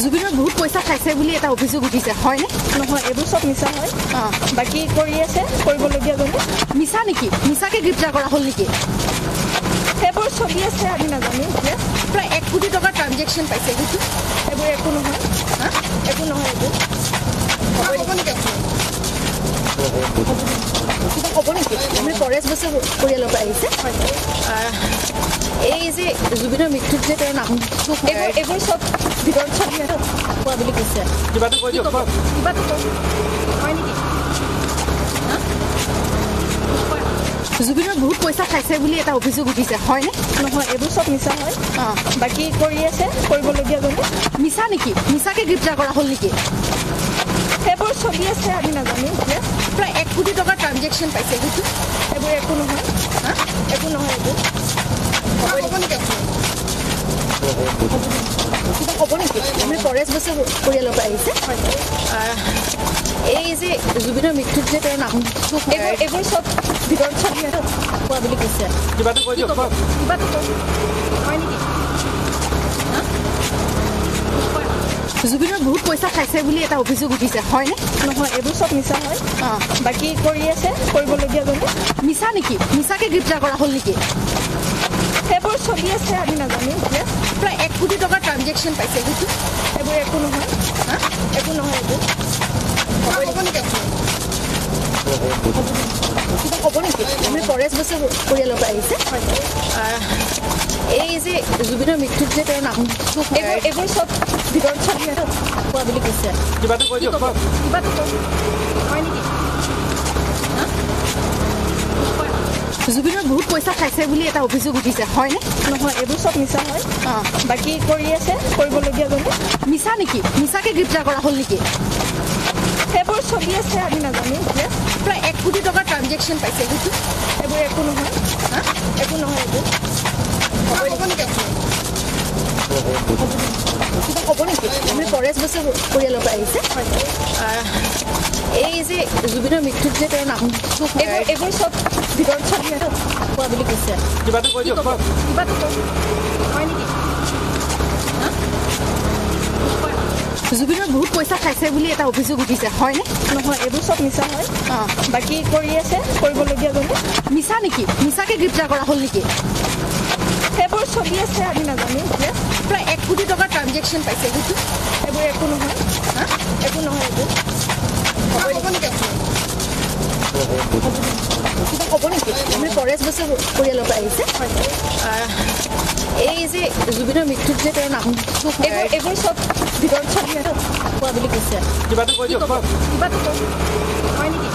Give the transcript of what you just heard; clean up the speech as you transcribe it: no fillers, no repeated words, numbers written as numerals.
জুবিনৰ বহুত পইচা খাইছে বুলি এটা অভিযোগ উঠিছে হয়নে নহয় এইবোৰ সব মিছা হয় বাকি কৰি আছে কৰিবলগীয়া গলে মিছা নেকি মিছাকে গ্ৰেপ্তাৰ কৰা হ'ল নেকি সেইবোৰ চলি আছে আমি নাজানো এতিয়া প্ৰায় 1 কোটি টকাৰ ট্ৰানজেকশ্যন পাইছে সেইটো এইবোৰ একো নহয় একো নহয় এইবোৰ হ'ব নেকি আমি পৰেশ বসু পৰিয়ালৰ পৰা আহিছে এই যে জুবিনৰ মৃত্যুত যে তেওঁৰ নাম এইবোৰ সব ভিতৰত চলি আছে কোৱা বুলি কৈছে কিবাটো কৈ দিয়ক কিবাটো হয় নেকি জুবিনৰ বহুত পইচা খাইছে বুলি এটা অভিযোগ উঠিছে হয়নে নহয় এইবোৰ সব মিছা হয় বাকি কৰি আছে কৰিবলগীয়া গলে মিছা নেকি মিছাকে গ্ৰেপ্তাৰ কৰা হ'ল নেকি সেইবোৰ চলি আছে আমি নাজানো এতিয়া প্ৰায় 1 কোটি টকাৰ ট্ৰানজেকশ্যন পাইছে সেইটো এইবোৰ একো নহয় একো নহয় এইবোৰ হ'ব নেকি আমি পৰেশ বসু পৰিয়ালৰ পৰা আহিছে এই যে জুবিনৰ মৃত্যুত যে তেওঁৰ নাম এইবোৰ সব ভিতৰত চলি আছে কোৱা বুলি কৈছে কিবাটো কৈ দিয়ক কিবাটো হয় নেকি জুবিনৰ বহুত পইচা খাইছে বুলি এটা অভিযোগ উঠিছে হয়নে নহয় এইবোৰ সব মিছা হয় বাকি কৰি আছে কৰিবলগীয়া গলে মিছা নেকি মিছাকে গ্ৰেপ্তাৰ কৰা হ'ল নেকি সেইবোৰ চলি আছে আমি নাজানো এতিয়া প্ৰায় 1 কোটি টকাৰ ট্ৰানজেকশ্যন পাইছে সেইটো এইবোৰ একো নহয় একো নহয় এইবোৰ হ'ব নেকি আমি পৰেশ বসু পৰিয়ালৰ পৰা আহিছে এই যে জুবিনৰ মৃত্যুত যে তেওঁৰ নাম এইবোৰ সব ভিতৰত চলি আছে কোৱা বুলি কৈছে কিবাটো কৈ দিয়ক কিবাটো হয় নেকি জুবিনৰ বহুত পইচা খাইছে বুলি এটা অভিযোগ উঠিছে হয়নে নহয় এইবোৰ সব মিছা হয় বাকি কৰি আছে কৰিবলগীয়া গলে মিছা নেকি মিছাকে গ্ৰেপ্তাৰ কৰা হ'ল নেকি সেইবোৰ চলি আছে আমি নাজানো এতিয়া প্ৰায় 1 কোটি টকাৰ ট্ৰানজেকশ্যন পাইছে সেইটো এইবোৰ একো নহয় একো নহয় এইবোৰ হ'ব নেকি আমি পৰেশ বসু পৰিয়ালৰ পৰা আহিছে এই যে জুবিনৰ মৃত্যুত যে তেওঁৰ নাম এইবোৰ সব ভিতৰত চলি আছে কোৱা বুলি কৈছে কিবাটো কৈ দিয়ক কিবাটো হয় নেকি জুবিনৰ বহুত পইচা খাইছে বুলি এটা অভিযোগ উঠিছে হয়নে নহয় এইবোৰ সব মিছা হয় বাকি কৰি আছে কৰিবলগীয়া গলে মিছা নেকি মিছাকে গ্ৰেপ্তাৰ কৰা হ'ল নেকি সেইবোৰ চলি আছে আমি নাজানো এতিয়া প্ৰায় 1 কোটি টকাৰ ট্ৰানজেকশ্যন পাইছে সেইটো এইবোৰ একো নহয় একো নহয় এইবোৰ হ'ব নেকি আমি পৰেশ বসু পৰিয়ালৰ পৰা আহিছে এই যে জুবিনৰ মৃত্যুত যে তেওঁৰ নাম এইবোৰ সব ভিতৰত চলি আছে কোৱা বুলি কৈছে কিবাটো কৈ দিয়ক কিবাটো হয় নেকি